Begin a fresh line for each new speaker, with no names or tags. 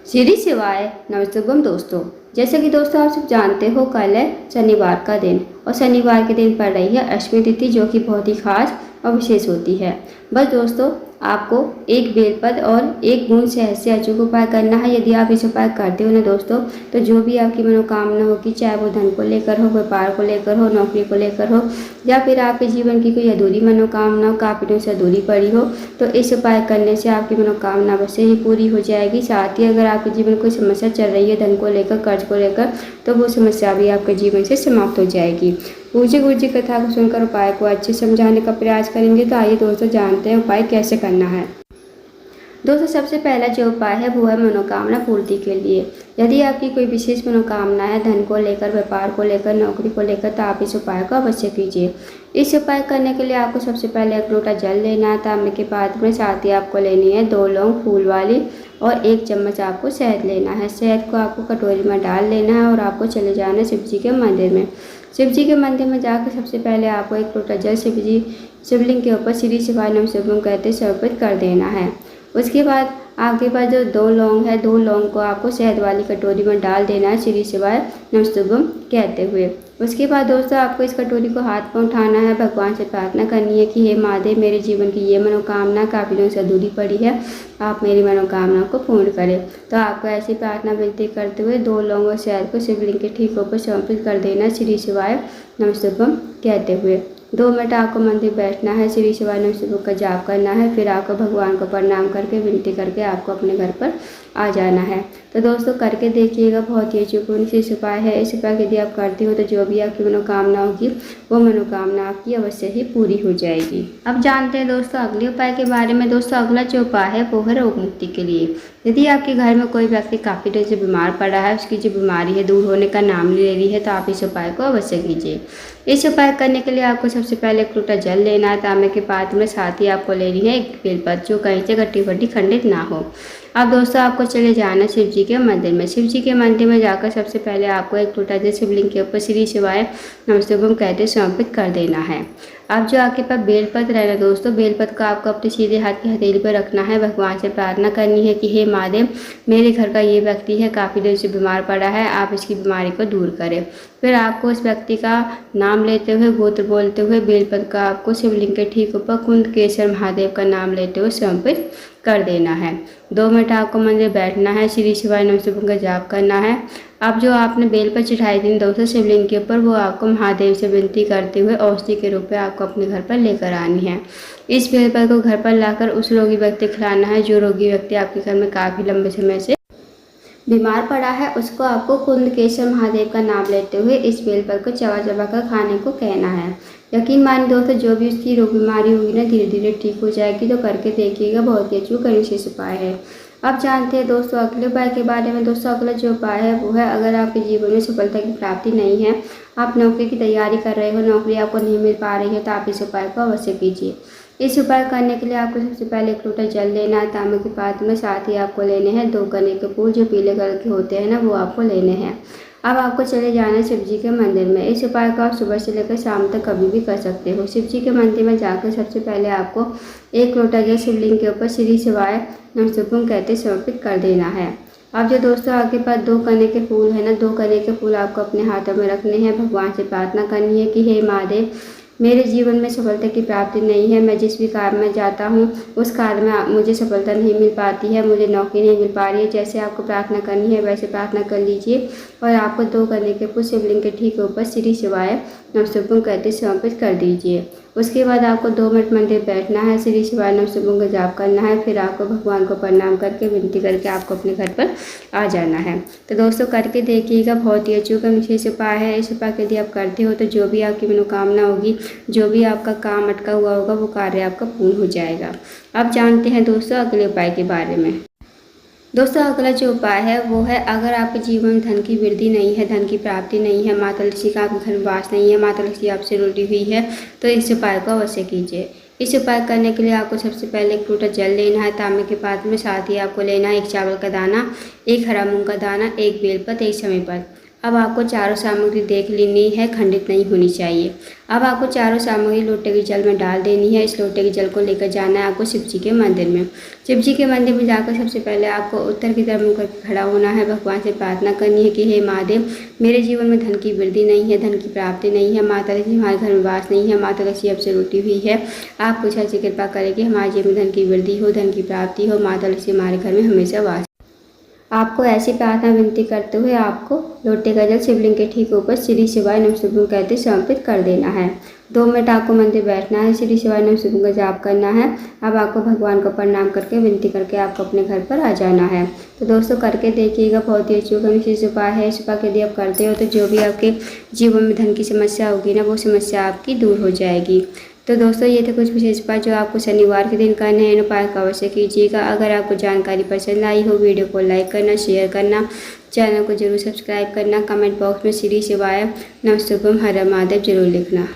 श्री शिवाय नमस्तुभम दोस्तों। जैसे कि दोस्तों आप सब जानते हो, कल है शनिवार का दिन और शनिवार के दिन पड़ रही है अष्टमी तिथि, जो कि बहुत ही खास और विशेष होती है। बस दोस्तों, आपको एक बेलपत्र और एक बूंद शहद से अचूक उपाय करना है। यदि आप इस उपाय करते हो ना दोस्तों, तो जो भी आपकी मनोकामना होगी, चाहे वो धन को लेकर हो, व्यापार को लेकर हो, नौकरी को लेकर हो, या फिर आपके जीवन की कोई अधूरी मनोकामना हो, काफ़ी दिनों से अधूरी पड़ी हो, तो इस उपाय करने से आपकी मनोकामना अवश्य ही पूरी हो जाएगी। साथ ही अगर आपके जीवन कोई समस्या चल रही है धन को लेकर, कर्ज को लेकर, तो वो समस्या भी आपके जीवन से समाप्त हो जाएगी। पूज्य गुरु जी कथा को सुनकर उपाय को अच्छे समझाने का प्रयास करेंगे। तो आइए दोस्तों जानते हैं उपाय कैसे करना है। दोस्तों, सबसे पहला जो उपाय है वो है मनोकामना पूर्ति के लिए। यदि आपकी कोई विशेष मनोकामना है धन को लेकर, व्यापार को लेकर, नौकरी को लेकर, तो आप इस उपाय को अवश्य कीजिए। इस उपाय करने के लिए आपको सबसे पहले 1 लोटा जल लेना है तांबे के पात्र में। साथ ही आपको लेनी है 2 लौंग फूल वाली और 1 चम्मच आपको शहद लेना है। शहद को आपको कटोरी में डाल लेना है और आपको चले जाना है शिव जी के मंदिर में। शिव जी के मंदिर में जाकर सबसे पहले आपको 1 लोटा जल शिवलिंग के ऊपर श्री शिवाय नमः कहते समर्पित कर देना है। उसके बाद आपके पास जो 2 लौंग है, 2 लौंग को आपको शहद वाली कटोरी में डाल देना है श्री शिवाय नमः कहते हुए। उसके बाद दोस्तों, आपको इस कटोरी को हाथ में उठाना है, भगवान से प्रार्थना करनी है कि हे महादेव, मेरे जीवन की ये मनोकामना काफ़ी दिनों से अधूरी पड़ी है, आप मेरी मनोकामना को पूर्ण करें। तो आपको ऐसी प्रार्थना विनती करते हुए 2 लौंग और शहद को शिवलिंग के ठीक ऊपर समर्पित कर देना श्री शिवाय नमः कहते हुए। 2 मिनट आपको मंदिर बैठना है, श्री शिवाय नमः का जाप करना है। फिर आपको भगवान को प्रणाम करके विनती करके आपको अपने घर पर आ जाना है। तो दोस्तों करके देखिएगा, बहुत ही अचूक इस उपाय है। इस उपाय यदि आप करते हो तो जो भी आपकी मनोकामना होगी वो मनोकामना आपकी अवश्य ही पूरी हो जाएगी। अब जानते हैं दोस्तों अगले उपाय के बारे में। दोस्तों अगला जो उपाय है वो है रोग मुक्ति के लिए। यदि आपके घर में कोई व्यक्ति काफ़ी दिन से बीमार पड़ा है, उसकी जो बीमारी है दूर होने का नाम ले रही है, तो आप इस उपाय को अवश्य कीजिए। इस उपाय करने के लिए आपको सबसे पहले 1 लोटा जल लेना है तांबे के पात्र में। साथ ही आपको लेनी है 1 बेलपत्र, जो कहीं से गट्टी फट्टी खंडित ना हो। अब दोस्तों आपको चले जाना शिव जी के मंदिर में। शिव जी के मंदिर में जाकर सबसे पहले आपको 1 लोटा जल शिवलिंग के ऊपर श्री शिवाय नमः कहते समर्पित कर देना है। अब जो आपके पास बेलपत्र है ना दोस्तों, बेलपत्र को आपको अपने सीधे हाथ की हथेली पर रखना है। भगवान से प्रार्थना करनी है कि हे महादेव, मेरे घर का ये व्यक्ति है काफ़ी देर से बीमार पड़ा है, आप इसकी बीमारी को दूर करें। फिर आपको उस व्यक्ति का नाम लेते हुए, गोत्र बोलते हुए, बेलपत्र का आपको शिवलिंग के ठीक ऊपर कुंदकेश्वर महादेव का नाम लेते हुए समर्पित कर देना है। 2 मिनट आपको मंदिर बैठना है, श्री शिवाय नमः का जाप करना है। अब जो आपने बेलपत्र चढ़ाई थी दोस्तों शिवलिंग के ऊपर, वो आपको महादेव से विनती करते हुए औषधि के रूप में आपको अपने घर पर लेकर आनी है। इस बेलपत्र को घर पर लाकर उस रोगी व्यक्ति को खिलाना है जो रोगी व्यक्ति आपके घर में काफ़ी लंबे समय से बीमार पड़ा है। उसको आपको कुंदकेश्वर महादेव का नाम लेते हुए इस बेलपत्र को चबा चबा कर खाने को कहना है। यकीन मानिए दोस्तों, जो भी उसकी रोग बीमारी होगी ना धीरे धीरे ठीक हो जाएगी। तो करके देखिएगा, बहुत ही अचूक विशेष उपाय है। अब जानते हैं दोस्तों अगले उपाय के बारे में। दोस्तों अगला जो उपाय है वो है, अगर आपके जीवन में सफलता की प्राप्ति नहीं है, आप नौकरी की तैयारी कर रहे हो, नौकरी आपको नहीं मिल पा रही है, तो आप इस उपाय को अवश्य कीजिए। इस उपाय करने के लिए आपको सबसे पहले 1 लोटा जल लेना है तांबे के पात्र में। साथ ही आपको लेने हैं 2 गन्ने के फूल, जो पीले कलर के होते हैं ना, वो आपको लेने हैं। अब आपको चले जाना है शिव जी के मंदिर में। इस उपाय को आप सुबह से लेकर शाम तक कभी भी कर सकते हो। शिव जी के मंदिर में जाकर सबसे पहले आपको 1 लोटा जल शिवलिंग के ऊपर श्री शिवाय नमः कहते समर्पित कर देना है। अब जो दोस्तों आपके पास 2 गन्ने के फूल है ना, 2 गन्ने के फूल आपको अपने हाथों में रखने हैं। भगवान से प्रार्थना करनी है कि हे महादेव, मेरे जीवन में सफलता की प्राप्ति नहीं है, मैं जिस भी कार्य में जाता हूँ उस कार्य में मुझे सफलता नहीं मिल पाती है, मुझे नौकरी नहीं मिल पा रही है। जैसे आपको प्रार्थना करनी है वैसे प्रार्थना कर लीजिए और आपको 2 गन्ने के फूल शिवलिंग के ठीक ऊपर श्री शिवाय नमः कहते समर्पित कर दीजिए। उसके बाद आपको 2 मिनट मंदिर बैठना है, श्री शिवाय नमः का जाप करना है। फिर आपको भगवान को प्रणाम करके विनती करके आपको अपने घर पर आ जाना है। तो दोस्तों करके देखिएगा, बहुत ही अचूक विशेष उपाय है। इस उपाय यदि आप करते हो तो जो भी आपकी मनोकामना होगी, जो भी आपका काम अटका हुआ होगा, वो कार्य आपका पूर्ण हो जाएगा। अब जानते हैं दोस्तों अगले उपाय के बारे में। दोस्तों अगला जो उपाय है वो है, अगर आपके जीवन में धन की वृद्धि नहीं है, धन की प्राप्ति नहीं है, माता लक्ष्मी का आपके घर में वास नहीं है, माता लक्ष्मी आपसे रुठी हुई है, तो इस उपाय को अवश्य कीजिए। इस उपाय करने के लिए आपको सबसे पहले 1 लोटा जल लेना है तांबे के पात्र में। साथ ही आपको लेना है 1 चावल का दाना, 1 हरा मूंग का दाना, 1 बेलपत्र, 1 समय पत्र। अब आपको चारों सामग्री देख लेनी है, खंडित नहीं होनी चाहिए। अब आपको चारों सामग्री लोटे के जल में डाल देनी है। इस लोटे के जल को लेकर जाना है आपको शिव जी के मंदिर में। शिव जी के मंदिर में जाकर सबसे पहले आपको उत्तर की तरफ मुँह करके खड़ा होना है। भगवान से प्रार्थना करनी है कि हे महादेव, मेरे जीवन में धन की वृद्धि नहीं है, धन की प्राप्ति नहीं है, माता लक्ष्मी हमारे घर में वास नहीं है, माता लक्ष्मी अब से रूठी हुई है। आप कुछ ऐसी कृपा करें कि हमारे जीवन में धन की वृद्धि हो, धन की प्राप्ति हो, माता लक्ष्मी हमारे घर में हमेशा वास। आपको ऐसी प्रार्थना विनती करते हुए आपको लोटे का जल शिवलिंग के ठीक ऊपर श्री शिवाय नमः शिवाय कहते समर्पित कर देना है। 2 मिनट आपको मंदिर बैठना है, श्री शिवाय नमः शिवाय का जाप करना है। अब आपको भगवान को प्रणाम करके विनती करके आपको अपने घर पर आ जाना है। तो दोस्तों करके देखिएगा, बहुत ही अच्छी विशेष उपाय है। इस उपाय यदि आप करते हो तो जो भी आपके जीवन में धन की समस्या होगी ना, वो समस्या आपकी दूर हो जाएगी। तो दोस्तों ये थे कुछ विशेष उपाय जो आपको शनिवार के दिन करने हैं। इन उपाय का अवश्य कीजिएगा। अगर आपको जानकारी पसंद आई हो, वीडियो को लाइक करना, शेयर करना, चैनल को जरूर सब्सक्राइब करना, कमेंट बॉक्स में श्री शिवाय नमः शिवाय हर हर महादेव जरूर लिखना।